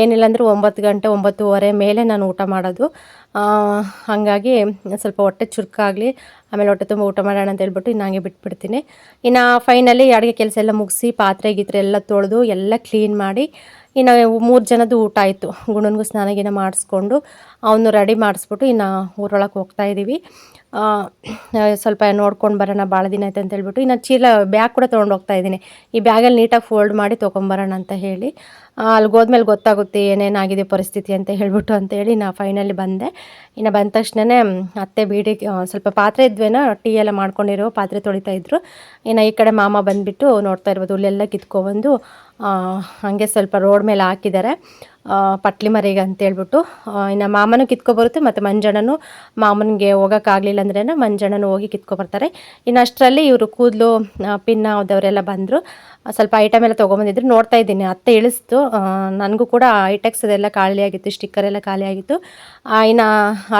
ಏನಿಲ್ಲ ಅಂದರೂ 9 ಗಂಟೆ 9:30 ಮೇಲೆ ನಾನು ಊಟ ಮಾಡೋದು. ಹಾಗಾಗಿ ಸ್ವಲ್ಪ ಹೊಟ್ಟೆ ಚುರುಕಾಗಲಿ, ಆಮೇಲೆ ಹೊಟ್ಟೆ ತುಂಬ ಊಟ ಮಾಡೋಣ ಅಂತ ಹೇಳ್ಬಿಟ್ಟು ಇನ್ನು ಹಂಗೆ ಬಿಟ್ಬಿಡ್ತೀನಿ. ಇನ್ನು ಫೈನಲಿ ಅಡುಗೆ ಕೆಲಸ ಎಲ್ಲ ಮುಗಿಸಿ ಪಾತ್ರೆ ಎಲ್ಲ ತೊಳೆದು ಎಲ್ಲ ಕ್ಲೀನ್ ಮಾಡಿ ಇನ್ನು 3 ಜನದ್ದು ಊಟ ಆಯಿತು. ಗುಣನ್ಗೂ ಸ್ನಾನ ಮಾಡಿಸ್ಕೊಂಡು ಅವನು ರೆಡಿ ಮಾಡಿಸ್ಬಿಟ್ಟು ಇನ್ನು ಊರೊಳಗೆ ಹೋಗ್ತಾಯಿದ್ದೀವಿ. ಸ್ವಲ್ಪ ನೋಡ್ಕೊಂಡು ಬರೋಣ, ಭಾಳ ದಿನ ಆಯ್ತು ಅಂತ ಹೇಳ್ಬಿಟ್ಟು ಇನ್ನು ಬ್ಯಾಗ್ ಕೂಡ ತೊಗೊಂಡು ಹೋಗ್ತಾಯಿದ್ದೀನಿ. ಈ ಬ್ಯಾಗಲ್ಲಿ ನೀಟಾಗಿ ಫೋಲ್ಡ್ ಮಾಡಿ ತೊಗೊಂಬರೋಣ ಅಂತ ಹೇಳಿ. ಅಲ್ಲಿಗೆ ಹೋದ್ಮೇಲೆ ಗೊತ್ತಾಗುತ್ತೆ ಏನೇನಾಗಿದೆ ಪರಿಸ್ಥಿತಿ ಅಂತ ಹೇಳಿ ನಾ ಫೈನಲಿ ಬಂದೆ. ಇನ್ನು ಬಂದ ತಕ್ಷಣವೇ ಅತ್ತೆ ಬೀಡಿ ಸ್ವಲ್ಪ ಪಾತ್ರೆ ಇದ್ವೇನೋ, ಟೀ ಎಲ್ಲ ಮಾಡ್ಕೊಂಡಿರೋ ಪಾತ್ರೆ ತೊಳಿತಾಯಿದ್ರು. ಇನ್ನು ಈ ಕಡೆ ಮಾಮ ಬಂದುಬಿಟ್ಟು ನೋಡ್ತಾ ಇರ್ಬೋದು, ಹುಲ್ಲೆಲ್ಲ ಕಿತ್ಕೊಬಂದು ಹಾಗೆ ಸ್ವಲ್ಪ ರೋಡ್ ಮೇಲೆ ಹಾಕಿದ್ದಾರೆ ಪಟ್ಲಿ ಮರಿಗೆ ಅಂತೇಳ್ಬಿಟ್ಟು. ಇನ್ನು ಮಾಮನೂ ಕಿತ್ಕೊಬರುತ್ತೆ, ಮತ್ತು ಮಂಜಣ್ಣನು ಮಾಮನಿಗೆ ಹೋಗೋಕ್ಕಾಗಲಿಲ್ಲ ಅಂದ್ರೇ ಮಂಜಣ್ಣನು ಹೋಗಿ ಕಿತ್ಕೊಬರ್ತಾರೆ. ಇನ್ನು ಅಷ್ಟರಲ್ಲಿ ಇವರು ಕೂದಲು ಪಿನ್ನ ಅದವರೆಲ್ಲ ಬಂದರು, ಸ್ವಲ್ಪ ಐಟಮ್ ಎಲ್ಲ ತೊಗೊಂಬಂದಿದ್ರು. ನೋಡ್ತಾ ಇದ್ದೀನಿ, ಅತ್ತೆ ಇಳಿಸ್ತು. ನನಗೂ ಕೂಡ ಐಟೆಕ್ಸ್ ಅದೆಲ್ಲ ಖಾಲಿಯಾಗಿತ್ತು, ಸ್ಟಿಕ್ಕರ್ ಎಲ್ಲ ಖಾಲಿಯಾಗಿತ್ತು. ಇನ್ನು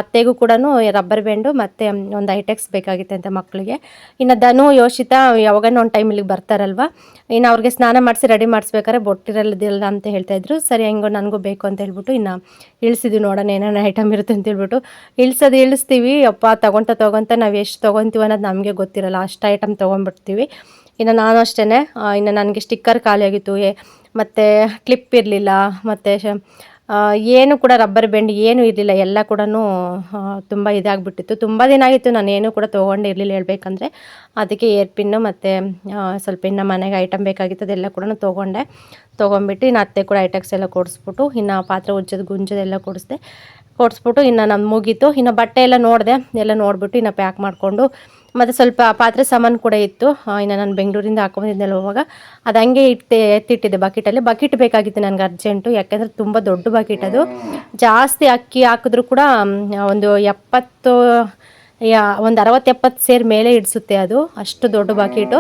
ಅತ್ತೆಗೂ ಕೂಡ ರಬ್ಬರ್ ಬ್ಯಾಂಡು ಮತ್ತು ಒಂದು ಐಟೆಕ್ಸ್ ಬೇಕಾಗಿತ್ತು ಅಂತ ಮಕ್ಕಳಿಗೆ. ಇನ್ನು ಧನು ಯೋಷಿತಾ ಯಾವಾಗನೂ ಒಂದು ಟೈಮ್ ಇಲ್ಲಿಗೆ ಬರ್ತಾರಲ್ವ, ಇನ್ನು ಅವ್ರಿಗೆ ಸ್ನಾನ ಮಾಡಿಸಿ ರೆಡಿ ಮಾಡಿಸ್ಬೇಕಾದ್ರೆ ಬೊಟ್ಟಿರಲ್ಲದಿಲ್ಲ ಅಂತ ಹೇಳ್ತಾಯಿದ್ರು. ಸರಿ ಹೆಂಗೋ ನನಗೂ ಬೇಕು ಅಂತ ಹೇಳ್ಬಿಟ್ಟು ಇನ್ನು ಇಳಿಸಿದ್ವಿ, ನೋಡೋಣ ಏನೇನು ಐಟಮ್ ಇರುತ್ತೆ ಅಂತ ಹೇಳ್ಬಿಟ್ಟು. ಇಳಿಸ್ತೀವಿ ಅಪ್ಪ, ತೊಗೊತ ನಾವು ಎಷ್ಟು ತೊಗೊತೀವಿ ಅನ್ನೋದು ನಮಗೆ ಗೊತ್ತಿರಲ್ಲ, ಅಷ್ಟು ಐಟಮ್ ತೊಗೊಂಡ್ಬಿಡ್ತೀವಿ. ಇನ್ನು ನಾನು ಅಷ್ಟೇ, ಇನ್ನು ನನಗೆ ಸ್ಟಿಕ್ಕರ್ ಖಾಲಿಯಾಗಿತ್ತು, ಮತ್ತು ಕ್ಲಿಪ್ ಇರಲಿಲ್ಲ, ಮತ್ತು ಏನು ಕೂಡ ರಬ್ಬರ್ ಬ್ಯಾಂಡ್ ಏನೂ ಇರಲಿಲ್ಲ, ಎಲ್ಲ ಕೂಡ ತುಂಬ ಇದಾಗಿಬಿಟ್ಟಿತ್ತು. ತುಂಬ ದಿನ ಆಗಿತ್ತು ನಾನು ಏನೂ ಕೂಡ ತೊಗೊಂಡಿರಲಿಲ್ಲ ಹೇಳ್ಬೇಕಂದ್ರೆ. ಅದಕ್ಕೆ ಏರ್ ಪಿನ್ನು ಮತ್ತು ಸ್ವಲ್ಪ ಇನ್ನು ಮನೆಗೆ ಐಟಮ್ ಬೇಕಾಗಿತ್ತು ಅದೆಲ್ಲ ಕೂಡ ತೊಗೊಂಡ್ಬಿಟ್ಟು ಇನ್ನು ಅತ್ತೆ ಕೂಡ ಐಟಕ್ಸ್ ಎಲ್ಲ ಕೊಡಿಸ್ಬಿಟ್ಟು ಇನ್ನು ಪಾತ್ರೆ ಗುಂಜದೆಲ್ಲ ಕೊಡಿಸ್ಬಿಟ್ಟು ಇನ್ನು ನಾನು ಮುಗೀತು. ಇನ್ನು ಬಟ್ಟೆ ಎಲ್ಲ ನೋಡಿದೆ, ಎಲ್ಲ ನೋಡಿಬಿಟ್ಟು ಇನ್ನು ಪ್ಯಾಕ್ ಮಾಡಿಕೊಂಡು, ಮತ್ತು ಸ್ವಲ್ಪ ಪಾತ್ರೆ ಸಾಮಾನು ಕೂಡ ಇತ್ತು. ಇನ್ನು ನಾನು ಬೆಂಗಳೂರಿಂದ ಹಾಕೊಂಬಂದಿದ್ದೆಲ್ಲ ಹೋಗುವಾಗ ಅದು ಹಂಗೆ ಎತ್ತಿಟ್ಟಿದ್ದೆ ಬಕೆಟ್ ಬೇಕಾಗಿತ್ತು ನನಗೆ ಅರ್ಜೆಂಟು. ಯಾಕೆಂದರೆ ತುಂಬ ದೊಡ್ಡ ಬಕೆಟ್ ಅದು, ಜಾಸ್ತಿ ಅಕ್ಕಿ ಹಾಕಿದ್ರೂ ಕೂಡ ಒಂದು 70 ಒಂದು 60-70 ಸೇರು ಮೇಲೆ ಇಡಿಸುತ್ತೆ ಅದು, ಅಷ್ಟು ದೊಡ್ಡ ಬಕೆಟು.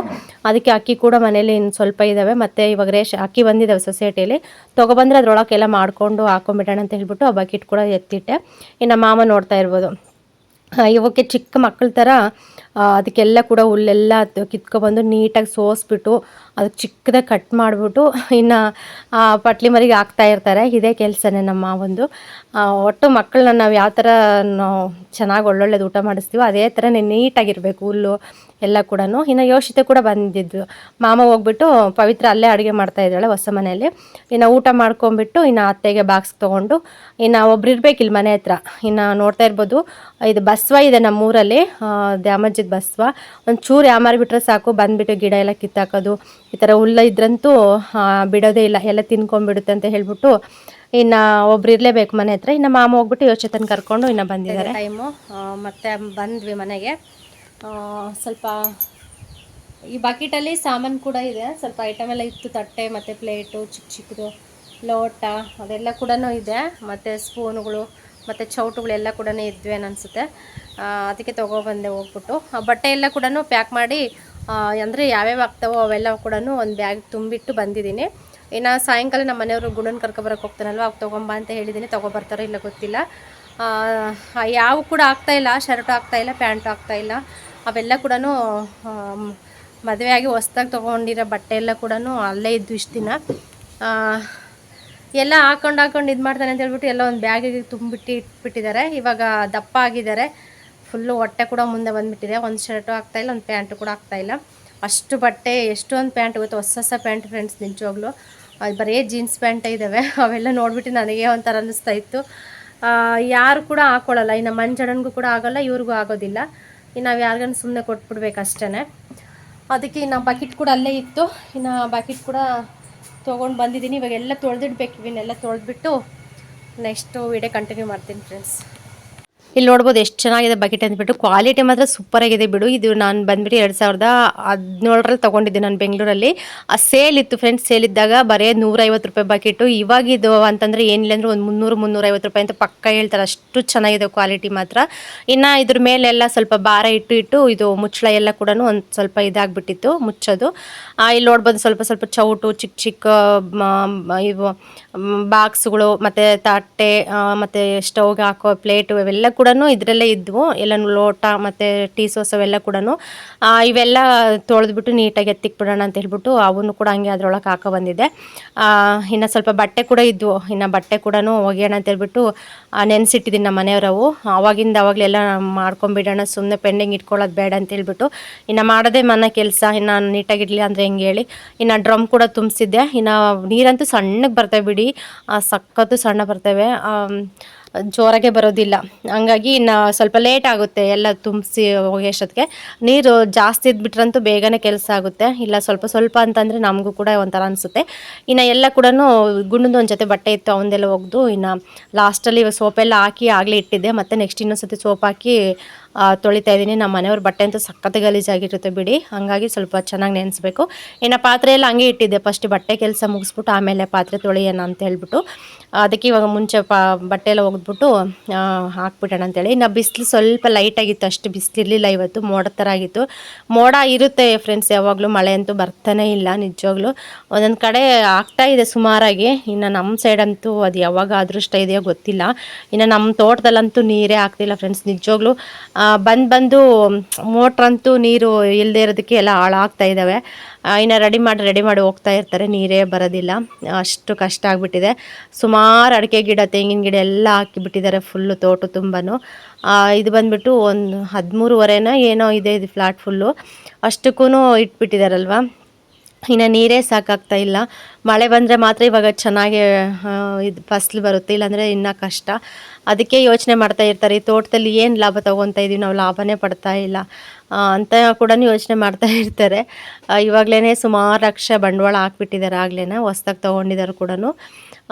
ಅದಕ್ಕೆ ಅಕ್ಕಿ ಕೂಡ ಮನೇಲಿ ಇನ್ನು ಸ್ವಲ್ಪ ಇದ್ದಾವೆ, ಮತ್ತು ಇವಾಗ ಅಕ್ಕಿ ಬಂದಿದ್ದಾವೆ ಸೊಸೈಟಿಯಲ್ಲಿ, ತೊಗೊಬಂದರೆ ಅದ್ರೊಳಗೆಲ್ಲ ಮಾಡಿಕೊಂಡು ಹಾಕೊಂಬಿಡೋಣ ಅಂತ ಹೇಳ್ಬಿಟ್ಟು ಆ ಬಕೆಟ್ ಕೂಡ ಎತ್ತಿಟ್ಟೆ. ಇನ್ನು ಮಾಮ ನೋಡ್ತಾ ಇರ್ಬೋದು, ಇವಕ್ಕೆ ಚಿಕ್ಕ ಮಕ್ಕಳ ಥರ ಅದಕ್ಕೆಲ್ಲ ಕೂಡ ಹುಲ್ಲೆಲ್ಲ ಕಿತ್ಕೊಬಂದು ನೀಟಾಗಿ ಸೋಸ್ಬಿಟ್ಟು ಅದಕ್ಕೆ ಚಿಕ್ಕದಾಗಿ ಕಟ್ ಮಾಡಿಬಿಟ್ಟು ಇನ್ನು ಪಟ್ಲಿ ಮರಿಗೆ ಹಾಕ್ತಾ ಇರ್ತಾರೆ. ಇದೇ ಕೆಲಸನೇ ನಮ್ಮ ಮಾವಂದು. ಒಟ್ಟು ಮಕ್ಕಳನ್ನ ನಾವು ಯಾವ ಥರ ನಾವು ಚೆನ್ನಾಗಿ ಒಳ್ಳೊಳ್ಳೆದು ಊಟ ಮಾಡಿಸ್ತೀವೋ ಅದೇ ಥರನೇ ನೀಟಾಗಿರಬೇಕು ಹುಲ್ಲು ಎಲ್ಲ ಕೂಡ. ಇನ್ನು ಯೋಷಿತೆ ಕೂಡ ಬಂದಿದ್ದು, ಮಾಮ ಹೋಗ್ಬಿಟ್ಟು ಪವಿತ್ರ ಅಲ್ಲೇ ಅಡುಗೆ ಮಾಡ್ತಾಯಿದ್ದಾಳೆ ಹೊಸ ಮನೆಯಲ್ಲಿ. ಇನ್ನು ಊಟ ಮಾಡ್ಕೊಂಬಿಟ್ಟು ಇನ್ನು ಅತ್ತೆಗೆ ಬಾಕ್ಸ್ ತೊಗೊಂಡು ಇನ್ನು ಒಬ್ರು ಇರಬೇಕು ಇಲ್ಲಿ ಮನೆ ಹತ್ರ. ಇನ್ನು ನೋಡ್ತಾ ಇರ್ಬೋದು, ಇದು ಬಸವ ಇದೆ ನಮ್ಮೂರಲ್ಲಿ, ದ್ಯಾಮಜ್ಜದ ಬಸವ. ಒಂಚೂರು ಯಾಮಾರಿಬಿಟ್ರೆ ಸಾಕು ಬಂದುಬಿಟ್ಟು ಗಿಡ ಎಲ್ಲ ಕಿತ್ತಾಕೋದು, ಈ ಥರ ಹುಲ್ಲ ಇದ್ರಂತೂ ಬಿಡೋದೇ ಇಲ್ಲ, ಎಲ್ಲ ತಿನ್ಕೊಂಡ್ಬಿಡುತ್ತೆ ಅಂತ ಹೇಳ್ಬಿಟ್ಟು ಇನ್ನು ಒಬ್ರು ಇರಲೇಬೇಕು ಮನೆ ಹತ್ರ. ಇನ್ನು ಮಾಮ ಹೋಗ್ಬಿಟ್ಟು ಯೋಚನೆ ಕರ್ಕೊಂಡು ಇನ್ನು ಬಂದಿದ್ದಾರೆ. ಟೈಮು ಮತ್ತೆ ಬಂದ್ವಿ ಮನೆಗೆ. ಸ್ವಲ್ಪ ಈ ಬಕೆಟಲ್ಲಿ ಸಾಮಾನು ಕೂಡ ಇದೆ, ಸ್ವಲ್ಪ ಐಟಮ್ ಎಲ್ಲ ಇತ್ತು, ತಟ್ಟೆ ಮತ್ತು ಪ್ಲೇಟು, ಚಿಕ್ಕ ಚಿಕ್ಕದು ಲೋಟ ಅದೆಲ್ಲ ಕೂಡ ಇದೆ, ಮತ್ತು ಸ್ಪೂನುಗಳು ಮತ್ತು ಚೌಟುಗಳೆಲ್ಲ ಕೂಡ ಇದ್ವಿ ಅನಿಸುತ್ತೆ. ಅದಕ್ಕೆ ತೊಗೊಬಂದೆ ಹೋಗ್ಬಿಟ್ಟು. ಬಟ್ಟೆ ಎಲ್ಲ ಕೂಡ ಪ್ಯಾಕ್ ಮಾಡಿ, ಅಂದರೆ ಯಾವ್ಯಾವ ಆಗ್ತಾವೋ ಅವೆಲ್ಲ ಕೂಡ ಒಂದು ಬ್ಯಾಗ್ ತುಂಬಿಟ್ಟು ಬಂದಿದ್ದೀನಿ. ಇನ್ನು ಸಾಯಂಕಾಲ ನಮ್ಮ ಮನೆಯವರು ಗುಣನ ಕರ್ಕೊಬರಕ್ಕೆ ಹೋಗ್ತಾನಲ್ವ, ಅವಾಗ ತೊಗೊಂಬ ಅಂತ ಹೇಳಿದ್ದೀನಿ, ತೊಗೊಬರ್ತಾರೋ ಇಲ್ಲ ಗೊತ್ತಿಲ್ಲ. ಯಾವ ಕೂಡ ಆಗ್ತಾಯಿಲ್ಲ, ಶರ್ಟು ಆಗ್ತಾಯಿಲ್ಲ, ಪ್ಯಾಂಟು ಆಗ್ತಾಯಿಲ್ಲ. ಅವೆಲ್ಲ ಕೂಡ ಮದುವೆಯಾಗಿ ಹೊಸ್ದಾಗಿ ತೊಗೊಂಡಿರೋ ಬಟ್ಟೆ ಎಲ್ಲ ಕೂಡ ಅಲ್ಲೇ ಇದ್ದು ಇಷ್ಟು ದಿನ ಎಲ್ಲ ಹಾಕೊಂಡು ಇದು ಮಾಡ್ತಾನೆ ಅಂತ ಹೇಳ್ಬಿಟ್ಟು ಎಲ್ಲ ಒಂದು ಬ್ಯಾಗಿಗೆ ತುಂಬಿಟ್ಟು ಇಟ್ಬಿಟ್ಟಿದ್ದಾರೆ. ಇವಾಗ ದಪ್ಪ ಆಗಿದ್ದಾರೆ, ಫುಲ್ಲು ಹೊಟ್ಟೆ ಕೂಡ ಮುಂದೆ ಬಂದುಬಿಟ್ಟಿದೆ. ಒಂದು ಶರ್ಟು ಆಗ್ತಾಯಿಲ್ಲ, ಒಂದು ಪ್ಯಾಂಟು ಕೂಡ ಆಗ್ತಾಯಿಲ್ಲ. ಅಷ್ಟು ಬಟ್ಟೆ, ಎಷ್ಟೊಂದು ಪ್ಯಾಂಟ್ ಗೊತ್ತು, ಹೊಸ ಪ್ಯಾಂಟ್ ಫ್ರೆಂಡ್ಸ್, ನಿಜವಾಗ್ಲೂ ಅದು ಬರೀ ಜೀನ್ಸ್ ಪ್ಯಾಂಟೇ ಇದ್ದಾವೆ. ಅವೆಲ್ಲ ನೋಡಿಬಿಟ್ಟು ನನಗೆ ಒಂಥರ ಅನ್ನಿಸ್ತಾ ಇತ್ತು. ಯಾರು ಕೂಡ ಹಾಕ್ಕೊಳ್ಳಲ್ಲ, ಇನ್ನು ಮಂಜಣ್ಣನಿಗೂ ಕೂಡ ಆಗೋಲ್ಲ, ಇವ್ರಿಗೂ ಆಗೋದಿಲ್ಲ. ಇನ್ನು ನಾವು ಯಾರಿಗಾನ ಸುಮ್ಮನೆ ಕೊಟ್ಬಿಡ್ಬೇಕು ಅಷ್ಟೇ. ಅದಕ್ಕೆ ಇನ್ನು ಬಕೆಟ್ ಕೂಡ ಅಲ್ಲೇ ಇತ್ತು, ಇನ್ನು ಬಕೆಟ್ ಕೂಡ ತೊಗೊಂಡು ಬಂದಿದ್ದೀನಿ. ಇವಾಗೆಲ್ಲ ತೊಳೆದಿಡ್ಬೇಕು, ಇವನ್ನೆಲ್ಲ ತೊಳೆದ್ಬಿಟ್ಟು ನೆಕ್ಸ್ಟು ವೀಡಿಯೋ ಕಂಟಿನ್ಯೂ ಮಾಡ್ತೀನಿ ಫ್ರೆಂಡ್ಸ್. ಇಲ್ಲಿ ನೋಡ್ಬೋದು ಎಷ್ಟು ಚೆನ್ನಾಗಿದೆ ಬಕೆಟ್ ಅಂದ್ಬಿಟ್ಟು, ಕ್ವಾಲಿಟಿ ಮಾತ್ರ ಸೂಪರಾಗಿದೆ ಬಿಡು. ಇದು ನಾನು ಬಂದ್ಬಿಟ್ಟು 2017ರಲ್ಲಿ ತೊಗೊಂಡಿದ್ದೆ ನಾನು ಬೆಂಗಳೂರಲ್ಲಿ. ಆ ಸೇಲ್ ಇತ್ತು ಫ್ರೆಂಡ್ಸ್, ಸೇಲ್ ಇದ್ದಾಗ ಬರೀ 150 ರೂಪಾಯಿ ಬಕೆಟು. ಇವಾಗಿದು ಅಂತಂದರೆ ಏನಿಲ್ಲ ಅಂದರೆ ಒಂದು 300-350 ರೂಪಾಯಿ ಅಂತ ಪಕ್ಕ ಹೇಳ್ತಾರೆ, ಅಷ್ಟು ಚೆನ್ನಾಗಿದೆ ಕ್ವಾಲಿಟಿ ಮಾತ್ರ. ಇನ್ನು ಇದ್ರ ಮೇಲೆಲ್ಲ ಸ್ವಲ್ಪ ಭಾರ ಇಟ್ಟು ಇದು ಮುಚ್ಚಳ ಎಲ್ಲ ಕೂಡ ಒಂದು ಸ್ವಲ್ಪ ಇದಾಗ್ಬಿಟ್ಟಿತ್ತು ಮುಚ್ಚೋದು. ಇಲ್ಲಿ ನೋಡ್ಬೋದು ಸ್ವಲ್ಪ ಸ್ವಲ್ಪ ಚೌಟು, ಚಿಕ್ಕ ಚಿಕ್ಕ ಇವು ಬಾಕ್ಸ್ಗಳು, ಮತ್ತು ತಟ್ಟೆ, ಮತ್ತು ಸ್ಟವ್ಗೆ ಹಾಕೋ ಪ್ಲೇಟು, ಇವೆಲ್ಲ ಕೂಡ ಇದರಲ್ಲೇ ಇದ್ವು. ಎಲ್ಲ ಲೋಟ ಮತ್ತು ಟೀ ಸೋಸ್ ಅವೆಲ್ಲ ಕೂಡ ಇವೆಲ್ಲ ತೊಳೆದ್ಬಿಟ್ಟು ನೀಟಾಗಿ ಎತ್ತಿಕ್ಬಿಡೋಣ ಅಂತ ಹೇಳ್ಬಿಟ್ಟು ಅವನ್ನು ಕೂಡ ಹಂಗೆ ಅದ್ರೊಳಗೆ ಹಾಕೋ ಬಂದಿದ್ದೆ. ಇನ್ನು ಸ್ವಲ್ಪ ಬಟ್ಟೆ ಕೂಡ ಇದ್ವು, ಇನ್ನು ಬಟ್ಟೆ ಕೂಡ ಒಗೆಯೋಣ ಅಂತ ಹೇಳ್ಬಿಟ್ಟು ನೆನೆಸಿಟ್ಟಿದ್ದೀನಿ ನಮ್ಮ ಮನೆಯವರವು. ಅವಾಗಲೆಲ್ಲ ಮಾಡ್ಕೊಂಬಿಡೋಣ, ಸುಮ್ಮನೆ ಪೆಂಡಿಂಗ್ ಇಟ್ಕೊಳ್ಳೋದು ಬೇಡ ಅಂತ ಹೇಳ್ಬಿಟ್ಟು ಇನ್ನು ಮಾಡೋದೇ ಮನೆ ಕೆಲಸ. ಇನ್ನು ನೀಟಾಗಿರಲಿ ಅಂದರೆ ಹೆಂಗೆ ಹೇಳಿ. ಇನ್ನು ಡ್ರಮ್ ಕೂಡ ತುಂಬಿಸಿದ್ದೆ. ಇನ್ನು ನೀರಂತೂ ಸಣ್ಣಗೆ ಬರ್ತವೆ ಬಿಡಿ, ಸಖತ್ತು ಸಣ್ಣ ಬರ್ತವೆ, ಜೋರಾಗೆ ಬರೋದಿಲ್ಲ. ಹಂಗಾಗಿ ಇನ್ನು ಸ್ವಲ್ಪ ಲೇಟ್ ಆಗುತ್ತೆ ಎಲ್ಲ ತುಂಬಿಸಿ ಹೋಗೋಷ್ಟೊತ್ತಿಗೆ. ನೀರು ಜಾಸ್ತಿ ಇದ್ಬಿಟ್ರಂತೂ ಬೇಗನೆ ಕೆಲಸ ಆಗುತ್ತೆ, ಇಲ್ಲ ಸ್ವಲ್ಪ ಸ್ವಲ್ಪ ಅಂತಂದರೆ ನಮಗೂ ಕೂಡ ಒಂಥರ ಅನಿಸುತ್ತೆ. ಇನ್ನು ಎಲ್ಲ ಕೂಡ ಗುಂಡದ ಒಂದು ಜೊತೆ ಬಟ್ಟೆ ಇತ್ತು, ಅವನ್ನೆಲ್ಲ ಒಗೆದು ಇನ್ನು ಲಾಸ್ಟಲ್ಲಿ ಸೋಪೆಲ್ಲ ಹಾಕಿ ಆಗಲೇ ಇಟ್ಟಿದ್ದೆ. ಮತ್ತು ನೆಕ್ಸ್ಟ್ ಇನ್ನೊಂದು ಸತಿ ಸೋಪ್ ಹಾಕಿ ತೊಳಿತಾ ಇದ್ದೀನಿ. ನಮ್ಮ ಮನೆಯವ್ರ ಬಟ್ಟೆ ಅಂತೂ ಸಖತ್ತು ಗಲೀಜಾಗಿರುತ್ತೆ ಬಿಡಿ, ಹಾಗಾಗಿ ಸ್ವಲ್ಪ ಚೆನ್ನಾಗಿ ನೆನೆಸ್ಬೇಕು. ಇನ್ನು ಪಾತ್ರೆ ಎಲ್ಲ ಹಂಗೆ ಇಟ್ಟಿದ್ದೆ, ಫಸ್ಟ್ ಬಟ್ಟೆ ಕೆಲಸ ಮುಗಿಸ್ಬಿಟ್ಟು ಆಮೇಲೆ ಪಾತ್ರೆ ತೊಳೆಯೋಣ ಅಂತ ಹೇಳ್ಬಿಟ್ಟು. ಅದಕ್ಕೆ ಇವಾಗ ಮುಂಚೆ ಬಟ್ಟೆ ಎಲ್ಲ ಒಗೆದ್ಬಿಟ್ಟು ಹಾಕ್ಬಿಟ್ಟೋಣ ಅಂತೇಳಿ. ಇನ್ನು ಬಿಸಿಲು ಸ್ವಲ್ಪ ಲೈಟಾಗಿತ್ತು, ಅಷ್ಟು ಬಿಸಿಲಿರಲಿಲ್ಲ ಇವತ್ತು, ಮೋಡ ಥರ ಆಗಿತ್ತು. ಮೋಡ ಇರುತ್ತೆ ಫ್ರೆಂಡ್ಸ್ ಯಾವಾಗಲೂ, ಮಳೆ ಅಂತೂ ಬರ್ತಾನೆ ಇಲ್ಲ ನಿಜವಾಗ್ಲೂ. ಒಂದೊಂದು ಕಡೆ ಆಗ್ತಾ ಇದೆ ಸುಮಾರಾಗಿ, ಇನ್ನು ನಮ್ಮ ಸೈಡಂತೂ ಅದು ಯಾವಾಗ ಅದೃಷ್ಟ ಇದೆಯೋ ಗೊತ್ತಿಲ್ಲ. ಇನ್ನು ನಮ್ಮ ತೋಟದಲ್ಲಂತೂ ನೀರೇ ಆಗ್ತಿಲ್ಲ ಫ್ರೆಂಡ್ಸ್ ನಿಜವಾಗ್ಲೂ. ಬಂದು ಮೋಟ್ರಂತೂ ನೀರು ಇಲ್ಲದೆ ಇರೋದಕ್ಕೆ ಎಲ್ಲ ಹಾಳಾಗ್ತಾ ಇದ್ದಾವೆ. ಇನ್ನು ರೆಡಿ ಮಾಡಿ ಹೋಗ್ತಾ ಇರ್ತಾರೆ, ನೀರೇ ಬರೋದಿಲ್ಲ, ಅಷ್ಟು ಕಷ್ಟ ಆಗಿಬಿಟ್ಟಿದೆ. ಸುಮಾರು ಅಡಿಕೆ ಗಿಡ, ತೆಂಗಿನ ಗಿಡ ಎಲ್ಲ ಹಾಕಿಬಿಟ್ಟಿದ್ದಾರೆ ಫುಲ್ಲು ತೋಟ ತುಂಬಾನು. ಇದು ಬಂದುಬಿಟ್ಟು ಒಂದು 13.5 ಏನೋ ಇದೆ ಇದು ಫ್ಲಾಟ್ ಫುಲ್ಲು, ಅಷ್ಟಕ್ಕೂ ಇಟ್ಬಿಟ್ಟಿದ್ದಾರಲ್ವ. ಇನ್ನು ನೀರೇ ಸಾಕಾಗ್ತಾ ಇಲ್ಲ. ಮಳೆ ಬಂದರೆ ಮಾತ್ರ ಇವಾಗ ಚೆನ್ನಾಗಿ ಇದು ಫಸಲು ಬರುತ್ತೆ, ಇಲ್ಲಾಂದರೆ ಇನ್ನೂ ಕಷ್ಟ. ಅದಕ್ಕೆ ಯೋಚನೆ ಮಾಡ್ತಾ ಇರ್ತಾರೆ, ಈ ತೋಟದಲ್ಲಿ ಏನು ಲಾಭ ತೊಗೊತಾ ಇದ್ದೀವಿ ನಾವು, ಲಾಭನೇ ಪಡ್ತಾ ಇಲ್ಲ ಅಂತ ಕೂಡ ಯೋಚನೆ ಮಾಡ್ತಾ ಇರ್ತಾರೆ. ಇವಾಗಲೇ ಸುಮಾರು ಲಕ್ಷ ಬಂಡವಾಳ ಹಾಕ್ಬಿಟ್ಟಿದ್ದಾರೆ, ಆಗ್ಲೇ ಹೊಸ್ದಾಗಿ ತೊಗೊಂಡಿದ್ದಾರೆ ಕೂಡ.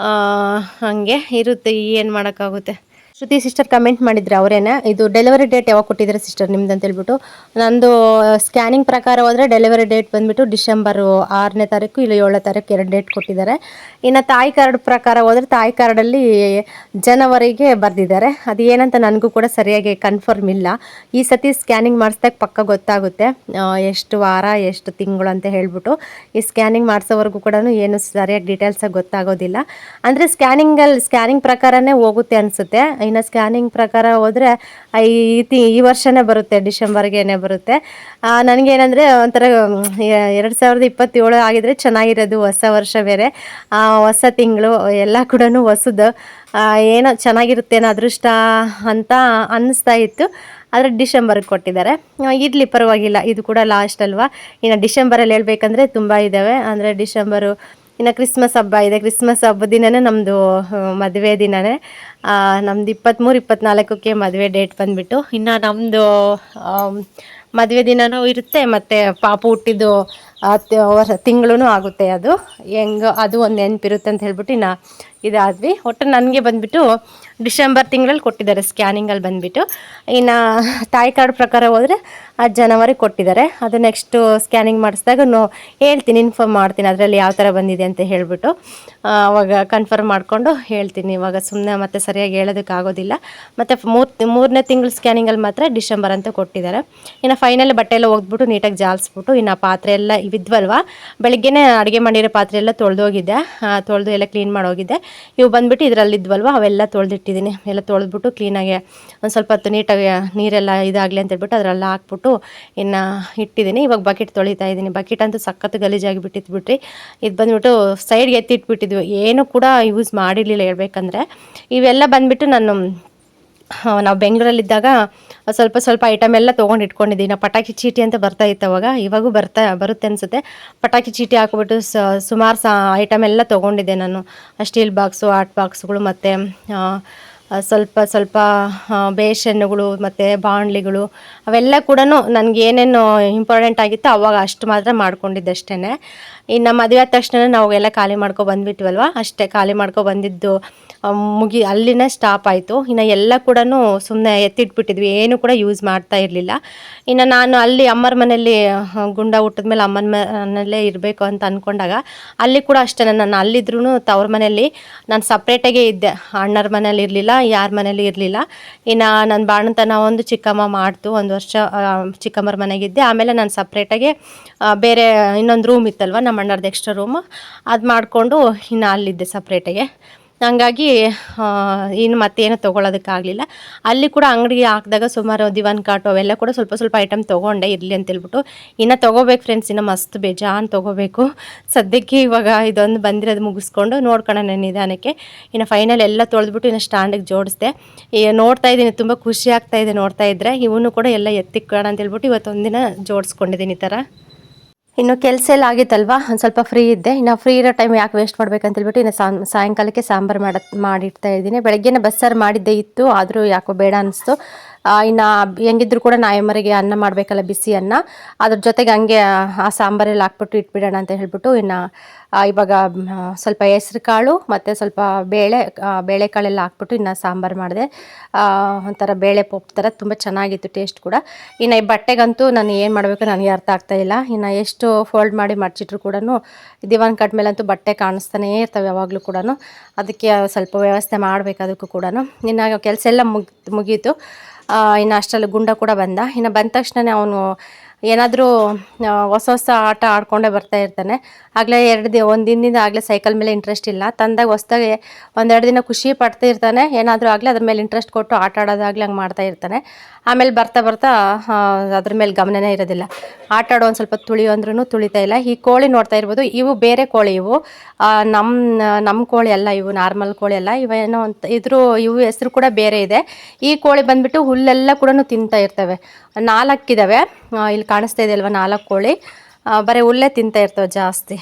ಹಾಗೆ ಇರುತ್ತೆ, ಏನು ಮಾಡೋಕ್ಕಾಗುತ್ತೆ. ಶ್ರುತಿ ಸಿಸ್ಟರ್ ಕಮೆಂಟ್ ಮಾಡಿದ್ರೆ ಅವರೇನೆ, ಇದು ಡೆಲಿವರಿ ಡೇಟ್ ಯಾವಾಗ ಕೊಟ್ಟಿದ್ದಾರೆ ಸಿಸ್ಟರ್ ನಿಮ್ದು ಅಂತ ಹೇಳ್ಬಿಟ್ಟು. ನಂದು ಸ್ಕ್ಯಾನಿಂಗ್ ಪ್ರಕಾರ ಹೋದರೆ ಡೆಲಿವರಿ ಡೇಟ್ ಬಂದುಬಿಟ್ಟು ಡಿಸೆಂಬರ್ 6ನೇ ತಾರೀಕು ಇಲ್ಲ 7ನೇ ತಾರೀಕು 2 ಡೇಟ್ ಕೊಟ್ಟಿದ್ದಾರೆ. ಇನ್ನು ತಾಯಿ ಕಾರ್ಡ್ ಪ್ರಕಾರ ಹೋದರೆ ತಾಯಿ ಕಾರ್ಡಲ್ಲಿ ಜನವರಿಗೆ ಬರೆದಿದ್ದಾರೆ. ಅದು ಏನಂತ ನನಗೂ ಕೂಡ ಸರಿಯಾಗಿ ಕನ್ಫರ್ಮ್ ಇಲ್ಲ. ಈ ಸತಿ ಸ್ಕ್ಯಾನಿಂಗ್ ಮಾಡಿಸ್ದಾಗ ಪಕ್ಕ ಗೊತ್ತಾಗುತ್ತೆ ಎಷ್ಟು ವಾರ ಎಷ್ಟು ತಿಂಗಳು ಅಂತ ಹೇಳ್ಬಿಟ್ಟು. ಈ ಸ್ಕ್ಯಾನಿಂಗ್ ಮಾಡಿಸೋವರೆಗೂ ಕೂಡ ಏನು ಸರಿಯಾಗಿ ಡೀಟೇಲ್ಸಾಗಿ ಗೊತ್ತಾಗೋದಿಲ್ಲ. ಅಂದರೆ ಸ್ಕ್ಯಾನಿಂಗ್ ಪ್ರಕಾರನೇ ಹೋಗುತ್ತೆ ಅನಿಸುತ್ತೆ. ಇನ್ನು ಸ್ಕ್ಯಾನಿಂಗ್ ಪ್ರಕಾರ ಹೋದರೆ ಈ ವರ್ಷನೇ ಬರುತ್ತೆ, ಡಿಸೆಂಬರ್ಗೇನೆ ಬರುತ್ತೆ. ನನಗೇನೆಂದರೆ ಒಂಥರ 2027 ಆಗಿದ್ರೆ ಚೆನ್ನಾಗಿರೋದು, ಹೊಸ ವರ್ಷ ಬೇರೆ, ಹೊಸ ತಿಂಗಳು ಎಲ್ಲ ಕೂಡ ಹೊಸದು, ಏನೋ ಚೆನ್ನಾಗಿರುತ್ತೇನೋ ಅದೃಷ್ಟ ಅಂತ ಅನ್ನಿಸ್ತಾ ಇತ್ತು. ಆದರೆ ಡಿಸೆಂಬರ್ಗೆ ಕೊಟ್ಟಿದ್ದಾರೆ. ಇರಲಿ ಪರವಾಗಿಲ್ಲ, ಇದು ಕೂಡ ಲಾಸ್ಟ್ ಅಲ್ವಾ. ಇನ್ನು ಡಿಸೆಂಬರಲ್ಲಿ ಹೇಳ್ಬೇಕಂದ್ರೆ ತುಂಬ ಇದ್ದಾವೆ. ಅಂದರೆ ಡಿಸೆಂಬರು ಇನ್ನು ಕ್ರಿಸ್ಮಸ್ ಹಬ್ಬ ಇದೆ. ಕ್ರಿಸ್ಮಸ್ ಹಬ್ಬದ ದಿನವೇ ನಮ್ಮದು ಮದುವೆ ದಿನವೇ. ನಮ್ಮದು 23-24ಕ್ಕೆ ಮದುವೆ ಡೇಟ್ ಬಂದುಬಿಟ್ಟು. ಇನ್ನು ನಮ್ಮದು ಮದುವೆ ದಿನವೂ ಇರುತ್ತೆ, ಮತ್ತು ಪಾಪು ಹುಟ್ಟಿದ್ದು ತಿಂಗಳೂ ಆಗುತ್ತೆ. ಅದು ಹೆಂಗೋ ಅದು ಒಂದು ನೆನಪಿರುತ್ತೆ ಅಂತ ಹೇಳ್ಬಿಟ್ಟು ಇನ್ನು ಇದಾದ್ವಿ. ಒಟ್ಟು ನನಗೆ ಬಂದುಬಿಟ್ಟು ಡಿಸೆಂಬರ್ ತಿಂಗಳಲ್ಲಿ ಕೊಟ್ಟಿದ್ದಾರೆ ಸ್ಕ್ಯಾನಿಂಗಲ್ಲಿ ಬಂದುಬಿಟ್ಟು. ಇನ್ನು ತಾಯಿ ಕಾರ್ಡ್ ಪ್ರಕಾರ ಹೋದರೆ ಜನವರಿ ಕೊಟ್ಟಿದ್ದಾರೆ. ಅದು ನೆಕ್ಸ್ಟು ಸ್ಕ್ಯಾನಿಂಗ್ ಮಾಡಿಸಿದಾಗ ಹೇಳ್ತೀನಿ, ಇನ್ಫಾರ್ಮ್ ಮಾಡ್ತೀನಿ ಅದರಲ್ಲಿ ಯಾವ ಥರ ಬಂದಿದೆ ಅಂತ ಹೇಳಿಬಿಟ್ಟು. ಅವಾಗ ಕನ್ಫರ್ಮ್ ಮಾಡಿಕೊಂಡು ಹೇಳ್ತೀನಿ. ಇವಾಗ ಸುಮ್ಮನೆ ಮತ್ತೆ ಸರಿಯಾಗಿ ಹೇಳೋದಕ್ಕಾಗೋದಿಲ್ಲ. ಮತ್ತು 3ನೇ ತಿಂಗಳು ಸ್ಕ್ಯಾನಿಂಗಲ್ಲಿ ಮಾತ್ರ ಡಿಸೆಂಬರ್ ಅಂತ ಕೊಟ್ಟಿದ್ದಾರೆ. ಇನ್ನು ಫೈನಲ್ ಬಟ್ಟೆ ಎಲ್ಲ ಒಗೆದ್ಬಿಟ್ಟು ನೀಟಾಗಿ ಜಾಲಿಸ್ಬಿಟ್ಟು ಇನ್ನು ಪಾತ್ರೆ ಎಲ್ಲ ಇವಿದ್ವಲ್ವ, ಬೆಳಗ್ಗೆನೇ ಅಡುಗೆ ಮಾಡಿರೋ ಪಾತ್ರೆ ಎಲ್ಲ ತೊಳೆದೋಗಿದ್ದೆ, ತೊಳೆದು ಎಲ್ಲ ಕ್ಲೀನ್ ಮಾಡೋಗಿದ್ದೆ. ಇವು ಬಂದುಬಿಟ್ಟು ಇದರಲ್ಲಿದ್ವಲ್ವ ಅವೆಲ್ಲ ತೊಳೆದಿಟ್ಟಿದ್ದೀನಿ. ಎಲ್ಲ ತೊಳೆದ್ಬಿಟ್ಟು ಕ್ಲೀನಾಗಿ ಒಂದು ಸ್ವಲ್ಪ ಹೊತ್ತು ನೀಟಾಗಿ ನೀರೆಲ್ಲ ಇದಾಗಲಿ ಅಂತ ಹೇಳ್ಬಿಟ್ಟು ಅದರೆಲ್ಲ ಹಾಕ್ಬಿಟ್ಟು ಇನ್ನು ಇಟ್ಟಿದ್ದೀನಿ. ಇವಾಗ ಬಕೆಟ್ ತೊಳಿತಾ ಇದ್ದೀನಿ. ಬಕೆಟ್ ಅಂತೂ ಸಖತ್ತು ಗಲೀಜಾಗಿ ಬಿಟ್ಟಿದ್ಬಿಟ್ರಿ. ಇದು ಬಂದುಬಿಟ್ಟು ಸೈಡ್ಗೆ ಎತ್ತಿಟ್ಬಿಟ್ಟಿದ್ವಿ, ಏನೂ ಕೂಡ ಯೂಸ್ ಮಾಡಿರಲಿಲ್ಲ ಹೇಳ್ಬೇಕಂದ್ರೆ. ಇವೆಲ್ಲ ಬಂದುಬಿಟ್ಟು ನಾವು ಬೆಂಗಳೂರಲ್ಲಿದ್ದಾಗ ಸ್ವಲ್ಪ ಐಟಮ್ ಎಲ್ಲ ತೊಗೊಂಡು ಇಟ್ಕೊಂಡಿದ್ದೀನಿ. ಪಟಾಕಿ ಚೀಟಿ ಅಂತ ಬರ್ತಾ ಇತ್ತು ಅವಾಗ, ಇವಾಗೂ ಬರುತ್ತೆ ಅನಿಸುತ್ತೆ. ಪಟಾಕಿ ಚೀಟಿ ಹಾಕ್ಬಿಟ್ಟು ಸುಮಾರು ಐಟಮ್ ಎಲ್ಲ ತೊಗೊಂಡಿದ್ದೆ ನಾನು. ಸ್ಟೀಲ್ ಬಾಕ್ಸು, ಆರ್ಟ್ ಬಾಕ್ಸ್ಗಳು, ಮತ್ತು ಸ್ವಲ್ಪ ಬೇಸನ್ನುಗಳು ಮತ್ತು ಬಾಣಲಿಗಳು, ಅವೆಲ್ಲ ಕೂಡ ನನಗೆ ಏನೇನು ಇಂಪಾರ್ಟೆಂಟ್ ಆಗಿತ್ತು ಅವಾಗ ಅಷ್ಟು ಮಾತ್ರ ಮಾಡ್ಕೊಂಡಿದ್ದೆ ಅಷ್ಟೇ. ಇನ್ನು ಮದುವೆ ಆದ ತಕ್ಷಣ ನಾವು ಎಲ್ಲ ಖಾಲಿ ಬಂದುಬಿಟ್ವಲ್ವ, ಅಷ್ಟೇ. ಖಾಲಿ ಬಂದಿದ್ದು ಅಲ್ಲಿನೇ ಸ್ಟಾಪ್ ಆಯಿತು. ಇನ್ನು ಎಲ್ಲ ಕೂಡ ಸುಮ್ಮನೆ ಎತ್ತಿಟ್ಬಿಟ್ಟಿದ್ವಿ, ಏನು ಕೂಡ ಯೂಸ್ ಮಾಡ್ತಾ ಇರಲಿಲ್ಲ. ಇನ್ನು ನಾನು ಅಲ್ಲಿ ಅಮ್ಮರ ಮನೇಲಿ ಗುಂಡ ಹುಟ್ಟಿದ್ಮೇಲೆ ಅಮ್ಮನ ಮನೆಯಲ್ಲೇ ಇರಬೇಕು ಅಂತ ಅಂದ್ಕೊಂಡಾಗ ಅಲ್ಲಿ ಕೂಡ ಅಷ್ಟೇ. ನಾನು ಅಲ್ಲಿದ್ರೂ ತವ್ರ ಮನೇಲಿ ನಾನು ಸಪ್ರೇಟಾಗೇ ಇದ್ದೆ, ಅಣ್ಣರ ಮನೇಲಿ ಇರಲಿಲ್ಲ, ಯಾರ ಮನೇಲಿ ಇರಲಿಲ್ಲ. ಇನ್ನು ನನ್ನ ಬಾಣಂತನ ಒಂದು ಚಿಕ್ಕಮ್ಮ ಮಾಡ್ತು, 1 ವರ್ಷ ಚಿಕ್ಕಮ್ಮರ ಮನೆಗಿದ್ದೆ. ಆಮೇಲೆ ನಾನು ಸಪ್ರೇಟಾಗಿ ಬೇರೆ ಇನ್ನೊಂದು ರೂಮ್ ಇತ್ತಲ್ವ ನಮ್ಮ ಅಣ್ಣರದ್ದು ಎಕ್ಸ್ಟ್ರಾ ರೂಮು, ಅದು ಮಾಡಿಕೊಂಡು ಇನ್ನು ಅಲ್ಲಿದ್ದೆ ಸಪ್ರೇಟಾಗೆ. ಹಂಗಾಗಿ ಇನ್ನು ಮತ್ತೇನು ತೊಗೊಳೋದಕ್ಕಾಗಲಿಲ್ಲ. ಅಲ್ಲಿ ಕೂಡ ಅಂಗಡಿಗೆ ಹಾಕಿದಾಗ ಸುಮಾರು ದಿವಾನ್ ಕಾಟು ಅವೆಲ್ಲ ಕೂಡ ಸ್ವಲ್ಪ ಐಟಮ್ ತೊಗೊಂಡೆ ಇರಲಿ ಅಂತೇಳ್ಬಿಟ್ಟು. ಇನ್ನು ತೊಗೋಬೇಕು ಫ್ರೆಂಡ್ಸ್, ಇನ್ನು ಮಸ್ತ್ ಬೇಜಾನ್ ತೊಗೋಬೇಕು. ಸದ್ಯಕ್ಕೆ ಇವಾಗ ಇದೊಂದು ಬಂದಿರೋದು ಮುಗಿಸ್ಕೊಂಡು ನೋಡ್ಕೊಳ್ಳೋಣ ನಿಧಾನಕ್ಕೆ. ಇನ್ನು ಫೈನಲ್ ಎಲ್ಲ ತೊಳೆದ್ಬಿಟ್ಟು ಇನ್ನು ಸ್ಟ್ಯಾಂಡಿಗೆ ಜೋಡಿಸ್ದೆ. ನೋಡ್ತಾ ಇದ್ದೀನಿ, ತುಂಬ ಖುಷಿ ಆಗ್ತಾಯಿದೆ ನೋಡ್ತಾ ಇದ್ದರೆ. ಇವನು ಕೂಡ ಎಲ್ಲ ಎತ್ತಿಕ್ಕೋಣ ಅಂತೇಳ್ಬಿಟ್ಟು ಇವತ್ತೊಂದಿನ ಜೋಡಿಸ್ಕೊಂಡಿದ್ದೀನಿ ಈ ಥರ. ಇನ್ನು ಕೆಲಸ ಎಲ್ಲ ಆಗಿತ್ತಲ್ವ, ಒಂದು ಸ್ವಲ್ಪ ಫ್ರೀ ಇದ್ದೆ. ಇನ್ನು ಫ್ರೀ ಇರೋ ಟೈಮ್ ಯಾಕೆ ವೇಸ್ಟ್ ಮಾಡ್ಬೇಕಂತೇಳ್ಬಿಟ್ಟು ಇನ್ನು ಸಾಯಂಕಾಲಕ್ಕೆ ಸಾಂಬಾರು ಮಾಡಿಡ್ತಾ ಇದ್ದೀನಿ. ಬೆಳಗ್ಗೆನೇ ಬಸ್ಸಾರು ಮಾಡಿದ್ದೇ ಇತ್ತು, ಆದರೂ ಯಾಕೋ ಬೇಡ ಅನ್ನಿಸ್ತು. ಇನ್ನು ಹೆಂಗಿದ್ರು ಕೂಡ ನಾಯಮ್ಮರಿಗೆ ಅನ್ನ ಮಾಡಬೇಕಲ್ಲ, ಬಿಸಿ ಅನ್ನ. ಅದ್ರ ಜೊತೆಗೆ ಹಂಗೆ ಆ ಸಾಂಬಾರಲ್ಲಿ ಹಾಕ್ಬಿಟ್ಟು ಇಟ್ಬಿಡೋಣ ಅಂತ ಹೇಳ್ಬಿಟ್ಟು ಇನ್ನು ಇವಾಗ ಸ್ವಲ್ಪ ಹೆಸ್ರು ಕಾಳು ಮತ್ತು ಸ್ವಲ್ಪ ಬೇಳೆಕಾಳೆಲ್ಲ ಹಾಕ್ಬಿಟ್ಟು ಇನ್ನು ಸಾಂಬಾರು ಮಾಡಿದೆ. ಒಂಥರ ಬೇಳೆ ಪಪ್ಪು ಥರ ತುಂಬ ಚೆನ್ನಾಗಿತ್ತು ಟೇಸ್ಟ್ ಕೂಡ. ಇನ್ನು ಈ ಬಟ್ಟೆಗಂತೂ ನಾನು ಏನು ಮಾಡಬೇಕು ನನಗೆ ಅರ್ಥ ಆಗ್ತಾಯಿಲ್ಲ. ಇನ್ನು ಎಷ್ಟು ಫೋಲ್ಡ್ ಮಾಡಿ ಮಡ್ಚಿಟ್ರು ಕೂಡ ದಿವಾನ್ ಕಟ್ ಮೇಲಂತೂ ಬಟ್ಟೆ ಕಾಣಿಸ್ತಾನೇ ಇರ್ತವೆ ಯಾವಾಗಲೂ ಕೂಡ. ಅದಕ್ಕೆ ಸ್ವಲ್ಪ ವ್ಯವಸ್ಥೆ ಮಾಡಬೇಕು ಅದಕ್ಕೂ ಕೂಡ. ಇನ್ನು ಕೆಲಸ ಎಲ್ಲ ಮುಗೀತು. ಇನ್ನು ಅಷ್ಟರಲ್ಲಿ ಗುಂಡ ಕೂಡ ಬಂದ. ಇನ್ನು ಬಂದ ತಕ್ಷಣ ಅವನು ಏನಾದರೂ ಹೊಸ ಆಟ ಆಡ್ಕೊಂಡೇ ಬರ್ತಾ ಇರ್ತಾನೆ. ಆಗಲೇ ಒಂದು ದಿನದಿಂದ ಆಗಲೇ ಸೈಕಲ್ ಮೇಲೆ ಇಂಟ್ರೆಸ್ಟ್ ಇಲ್ಲ. ತಂದಾಗ ಹೊಸ್ದಾಗೆ 1-2 ದಿನ ಖುಷಿ ಪಡ್ತಾ ಇರ್ತಾನೆ. ಏನಾದರೂ ಆಗಲಿ ಅದ್ರ ಮೇಲೆ ಇಂಟ್ರೆಸ್ಟ್ ಕೊಟ್ಟು ಆಟ ಆಡೋದಾಗಲಿ ಹಂಗೆ ಮಾಡ್ತಾ ಇರ್ತಾನೆ. ಆಮೇಲೆ ಬರ್ತಾ ಅದ್ರ ಮೇಲೆ ಗಮನನೇ ಇರೋದಿಲ್ಲ. ಆಟ ಆಡೋ ಒಂದು ಸ್ವಲ್ಪ ತುಳಿಯೋ ಅಂದ್ರೂ ತುಳಿತಾ ಇಲ್ಲ. ಈ ಕೋಳಿ ನೋಡ್ತಾ ಇರ್ಬೋದು, ಇವು ಬೇರೆ ಕೋಳಿ. ಇವು ನಮ್ಮ ಕೋಳಿ ಅಲ್ಲ, ಇವು ನಾರ್ಮಲ್ ಕೋಳಿ ಅಲ್ಲ. ಇವೇನೋ ಅಂತ ಇವು ಹೆಸರು ಕೂಡ ಬೇರೆ ಇದೆ. ಈ ಕೋಳಿ ಬಂದುಬಿಟ್ಟು ಹುಲ್ಲೆಲ್ಲ ಕೂಡ ತಿಂತಾ ಇರ್ತವೆ. 4 ಇದ್ದಾವೆ ಇಲ್ಲಿ ಕಾಣಿಸ್ತಾ ಇದೆ ಅಲ್ವ, 4 ಕೋಳಿ. ಬರೀ ಹುಲ್ಲೇ ತಿಂತಾ ಇರ್ತವೆ ಜಾಸ್ತಿ.